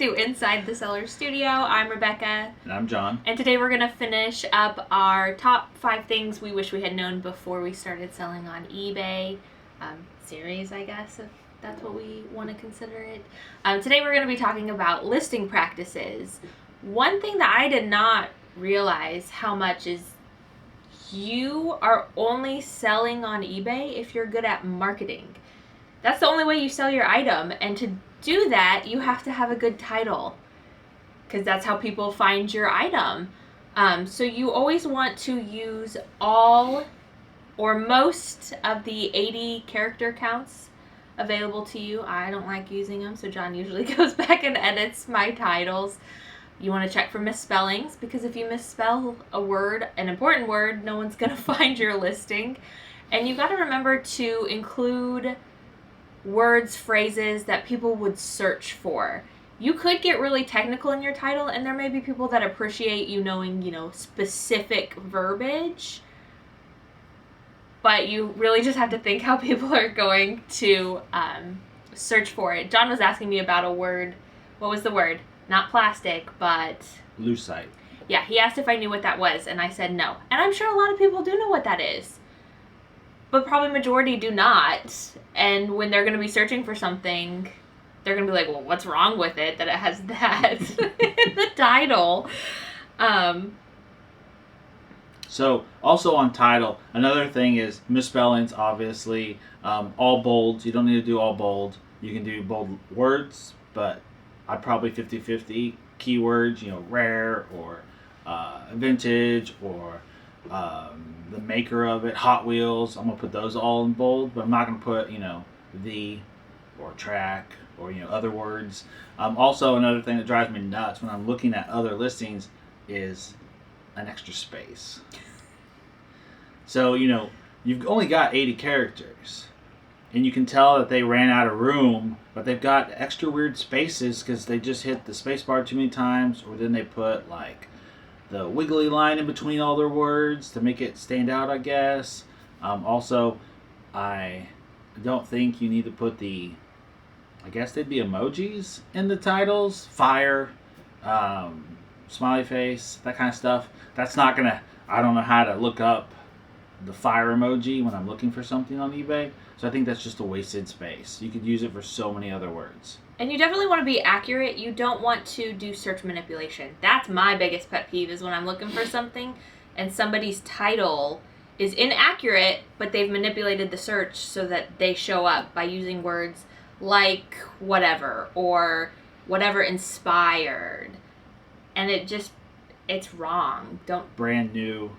to Inside the Seller Studio. I'm Rebecca. And I'm John. And today we're going to finish up our top 5 things we wish we had known before we started selling on eBay. Series, I guess, if that's what we want to consider it. Today we're going to be talking about listing practices. One thing that I did not realize how much is you are only selling on eBay if you're good at marketing. That's the only way you sell your item, and to do that, you have to have a good title, because that's how people find your item. So you always want to use all or most of the 80 character counts available to you. I don't like using them, so John usually goes back and edits my titles. You want to check for misspellings, because if you misspell a word, an important word, no one's going to find your listing. And you got to remember to include words, phrases that people would search for. You could get really technical in your title, and there may be people that appreciate you knowing, specific verbiage. But you really just have to think how people are going to search for it. John was asking me about a word. What was the word? Not plastic, but... Lucite. Yeah, he asked if I knew what that was, and I said no. And I'm sure a lot of people do know what that is. But probably majority do not. And when they're going to be searching for something, they're going to be like, well, what's wrong with it that it has that in the title? So, also on title, another thing is misspellings, obviously. All bolds. You don't need to do all bold. You can do bold words, but I'd probably 50-50 keywords, rare or vintage or the maker of it, Hot Wheels. I'm going to put those all in bold, but I'm not going to put, the or track or, other words. Also, another thing that drives me nuts when I'm looking at other listings is an extra space. So, you've only got 80 characters. And you can tell that they ran out of room, but they've got extra weird spaces because they just hit the space bar too many times, or then they put, the wiggly line in between all their words to make it stand out, I guess. Also, I don't think you need to put I guess they'd be emojis in the titles. Fire, smiley face, that kind of stuff. That's not going to, I don't know how to look up the fire emoji when I'm looking for something on eBay. So I think that's just a wasted space. You could use it for so many other words. And you definitely want to be accurate. You don't want to do search manipulation. That's my biggest pet peeve, is when I'm looking for something and somebody's title is inaccurate, but they've manipulated the search so that they show up by using words like whatever or whatever inspired. And it's wrong. Brand new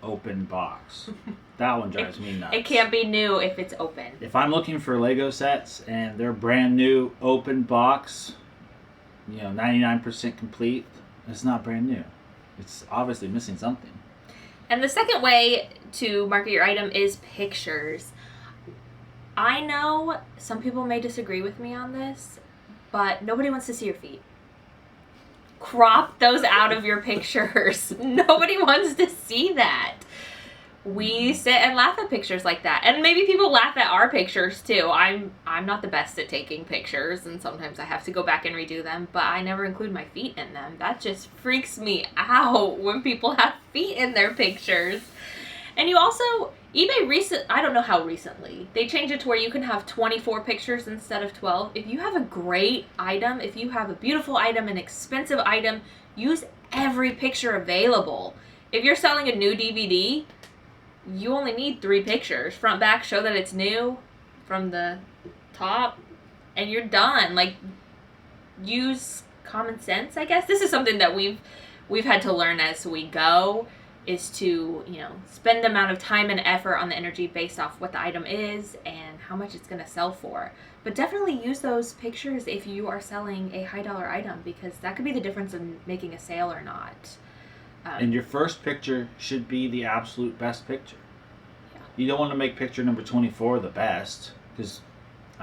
open box. That one drives me nuts. It can't be new if it's open. If I'm looking for Lego sets and they're brand new open box, 99% complete, it's not brand new. It's obviously missing something. And the second way to market your item is pictures. I know some people may disagree with me on this, but nobody wants to see your feet. Crop those out of your pictures. Nobody wants to see that. We sit and laugh at pictures like that. And maybe people laugh at our pictures too. I'm not the best at taking pictures, and sometimes I have to go back and redo them, but I never include my feet in them. That just freaks me out when people have feet in their pictures. And you also, eBay I don't know how recently, they changed it to where you can have 24 pictures instead of 12. If you have a great item, if you have a beautiful item, an expensive item, use every picture available. If you're selling a new DVD, you only need 3 pictures. Front, back, show that it's new from the top, and you're done. Use common sense, I guess. This is something that we've had to learn as we go, is to, spend the amount of time and effort on the energy based off what the item is and how much it's going to sell for. But definitely use those pictures if you are selling a high dollar item, because that could be the difference in making a sale or not. And your first picture should be the absolute best picture. Yeah. You don't want to make picture number 24 the best, because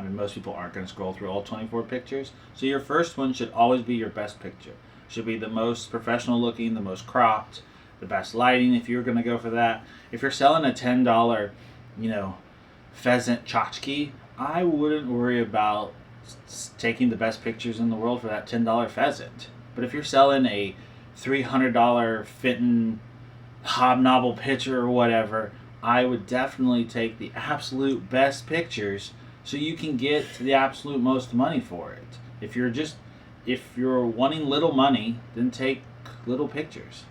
most people aren't going to scroll through all 24 pictures. So your first one should always be your best picture. Should be the most professional looking, the most cropped, the best lighting if you're going to go for that. If you're selling a $10, pheasant tchotchke, I wouldn't worry about taking the best pictures in the world for that $10 pheasant. But if you're selling a $300 Fenton hobnoble picture or whatever, I would definitely take the absolute best pictures so you can get the absolute most money for it. If you're wanting little money, then take little pictures.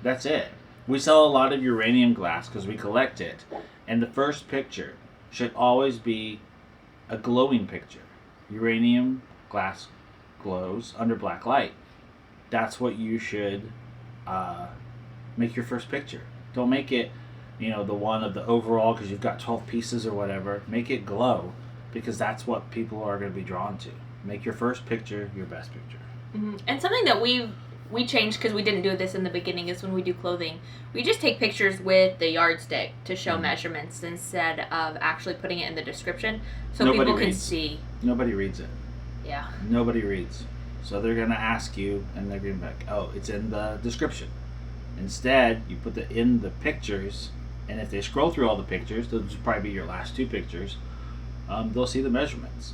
That's it. We sell a lot of uranium glass because we collect it, and the first picture should always be a glowing picture. Uranium glass glows under black light. That's what you should make your first picture. Don't make it, the one of the overall because you've got 12 pieces or whatever. Make it glow because that's what people are going to be drawn to. Make your first picture your best picture. Mm-hmm. And something that we changed because we didn't do this in the beginning is when we do clothing, we just take pictures with the yardstick to show measurements instead of actually putting it in the description so Nobody people can reads. see. Nobody reads it. Yeah. Nobody reads. So they're going to ask you and they're going to be like, oh, it's in the description. Instead, you put it in the pictures, and if they scroll through all the pictures, those will probably be your last two pictures, they'll see the measurements.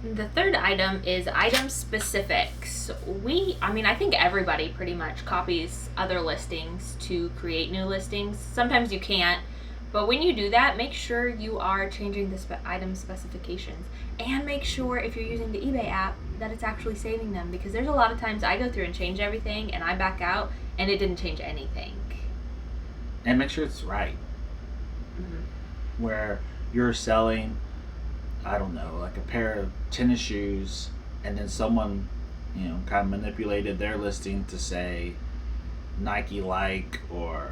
The third item is item specifics. I think everybody pretty much copies other listings to create new listings. Sometimes you can't, but when you do that, make sure you are changing the item specifications. And make sure if you're using the eBay app that it's actually saving them, because there's a lot of times I go through and change everything and I back out and it didn't change anything. And make sure it's right. Mm-hmm. Where you're selling, I don't know, like a pair of tennis shoes, and then someone, kind of manipulated their listing to say Nike-like or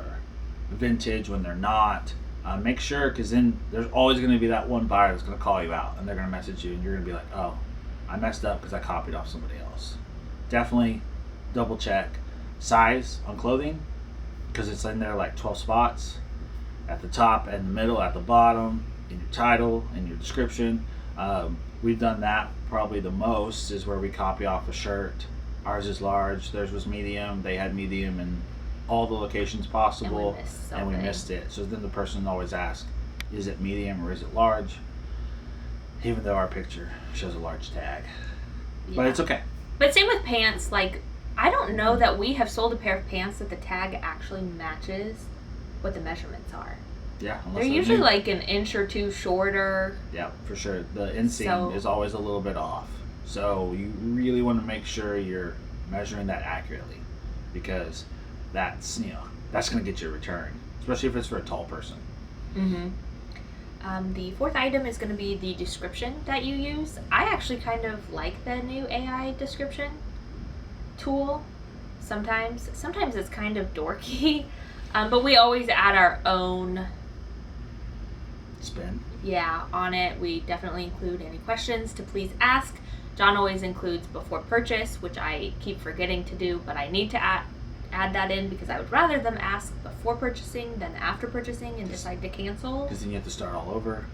vintage when they're not. Make sure, because then there's always going to be that one buyer that's going to call you out, and they're going to message you, and you're going to be like, oh, I messed up because I copied off somebody else. Definitely double check size on clothing, because it's in there like 12 spots at the top and the middle, at the bottom, in your title, in your description. We've done that probably the most, is where we copy off a shirt. Ours is large, theirs was medium, they had medium in all the locations possible, and we missed it. So then the person always asks, is it medium or is it large? Even though our picture shows a large tag. Yeah. But it's okay. But same with pants. Like, I don't know that we have sold a pair of pants that the tag actually matches what the measurements are. Yeah. They're usually like an inch or two shorter. Yeah, for sure. The inseam is always a little bit off. So you really want to make sure you're measuring that accurately, because that's going to get you a return, especially if it's for a tall person. Mm-hmm. The fourth item is going to be the description that you use. I actually kind of like the new AI description tool. Sometimes it's kind of dorky, but we always add our own spin. Yeah, on it. We definitely include any questions to please ask. John always includes before purchase, which I keep forgetting to do, but I need to add that in because I would rather them ask before purchasing than after purchasing and decide to cancel. Because then you have to start all over.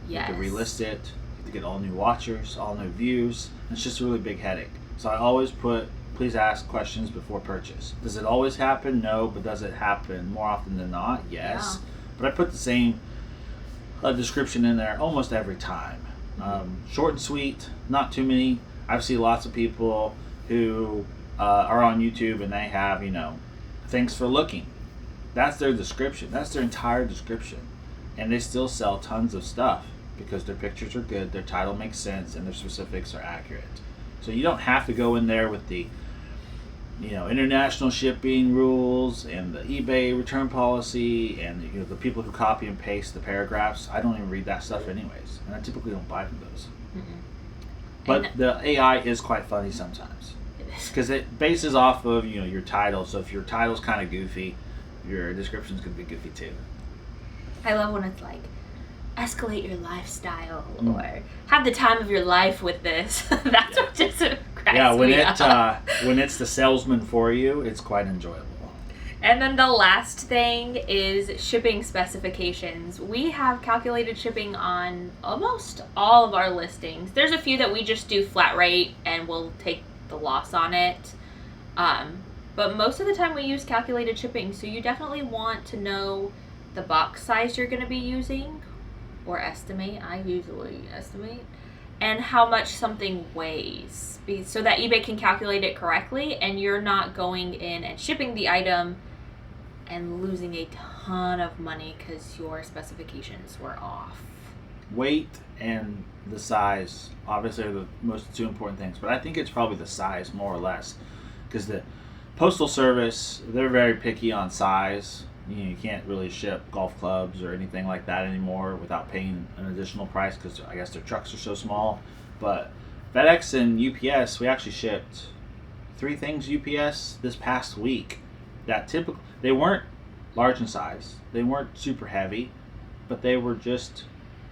Yes. You have to relist it. You have to get all new watchers, all new views. It's just a really big headache. So I always put, please ask questions before purchase. Does it always happen? No. But does it happen more often than not? Yes. Yeah. But I put the same description in there almost every time. Short and sweet, not too many. I've seen lots of people who are on YouTube and they have, thanks for looking. That's their description. That's their entire description. And they still sell tons of stuff because their pictures are good, their title makes sense, and their specifics are accurate. So you don't have to go in there with the international shipping rules and the eBay return policy and the people who copy and paste the paragraphs. I don't even read that stuff anyways, and I typically don't buy from those. Mm-hmm. But the AI is quite funny sometimes because it bases off of your title. So if your title's kind of goofy, your description's gonna be goofy too. I love when it's like, escalate your lifestyle or have the time of your life with this. That's what just cracks me up. When it's the salesman for you, it's quite enjoyable. And then the last thing is shipping specifications. We have calculated shipping on almost all of our listings. There's a few that we just do flat rate and we'll take the loss on it. But most of the time we use calculated shipping, so you definitely want to know the box size you're going to be using, or estimate. I usually estimate. and how much something weighs, so that eBay can calculate it correctly and you're not going in and shipping the item and losing a ton of money because your specifications were off. Weight and the size obviously are the most two important things, but I think it's probably the size more or less, because the Postal Service, they're very picky on size. You can't really ship golf clubs or anything like that anymore without paying an additional price, because I guess their trucks are so small. But FedEx and UPS, we actually shipped 3 things UPS this past week that they weren't large in size, they weren't super heavy, but they were just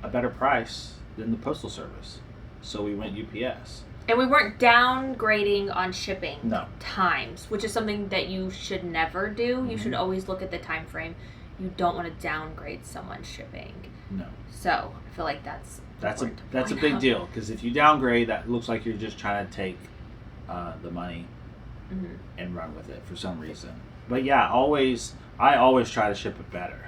a better price than the Postal Service. So we went UPS. And we weren't downgrading on shipping No. times, which is something that you should never do. Mm-hmm. You should always look at the time frame. You don't want to downgrade someone's shipping. No. So I feel like that's a big deal, because if you downgrade, that looks like you're just trying to take the money Mm-hmm. and run with it for some reason. But yeah, I always try to ship it better.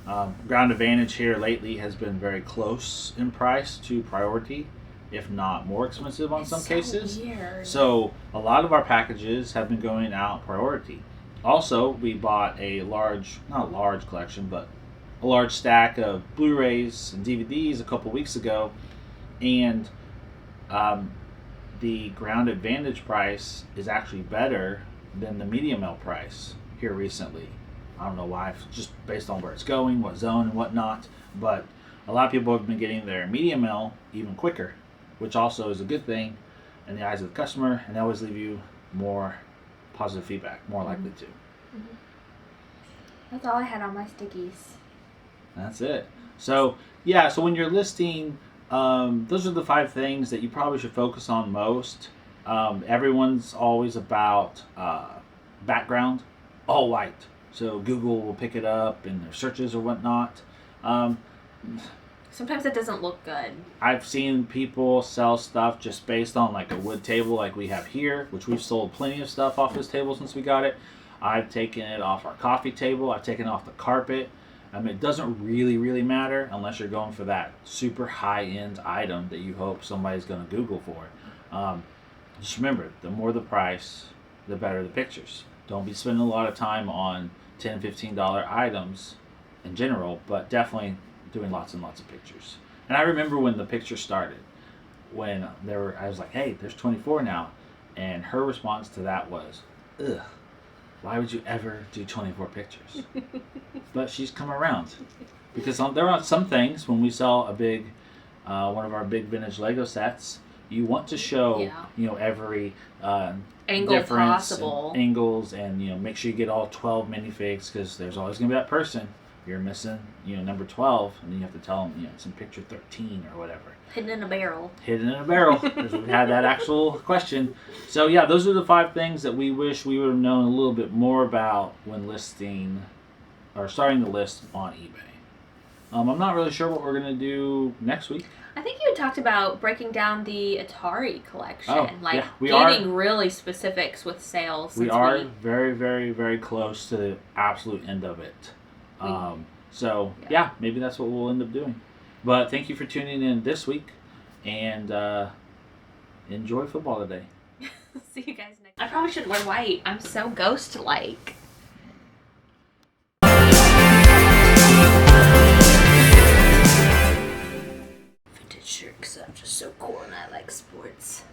Ground Advantage here lately has been very close in price to Priority, if not more expensive on some cases. Weird. So a lot of our packages have been going out Priority. Also, we bought not a large collection, but a large stack of Blu-rays and DVDs a couple weeks ago, and the Ground Advantage price is actually better than the Media Mail price here recently. I don't know why, just based on where it's going, what zone and whatnot, but a lot of people have been getting their Media Mail even quicker, which also is a good thing in the eyes of the customer, and they always leave you more positive feedback, more likely to. Mm-hmm. That's all I had on my stickies. That's it. So yeah, so when you're listing, those are the 5 things that you probably should focus on most. Everyone's always about background, all white. So Google will pick it up in their searches or whatnot. Sometimes it doesn't look good. I've seen people sell stuff just based on like a wood table like we have here, which we've sold plenty of stuff off this table since we got it. I've taken it off our coffee table. I've taken it off the carpet. It doesn't really matter unless you're going for that super high-end item that you hope somebody's going to Google for. Just remember, the more the price, the better the pictures. Don't be spending a lot of time on $10, $15 items in general, but definitely doing lots and lots of pictures. And I remember when the picture started, when I was like, hey, there's 24 now. And her response to that was, ugh, why would you ever do 24 pictures? But she's come around. Because there are some things, when we sell a big, one of our big vintage Lego sets, you want to show, every angle difference possible, and angles, and make sure you get all 12 minifigs, because there's always going to be that person you're missing, number 12, and then you have to tell them, it's in picture 13 or whatever. Hidden in a barrel. Hidden in a barrel, because we had that actual question. So yeah, those are the 5 things that we wish we would have known a little bit more about when listing, or starting the list on eBay. I'm not really sure what we're going to do next week. I think you had talked about breaking down the Atari collection, getting really specifics with sales. We are very, very, very close to the absolute end of it. Maybe that's what we'll end up doing. But thank you for tuning in this week, and enjoy football today. See you guys next. I probably shouldn't wear white. I'm so ghost-like. Vintage shirt, because I'm just so cool and I like sports.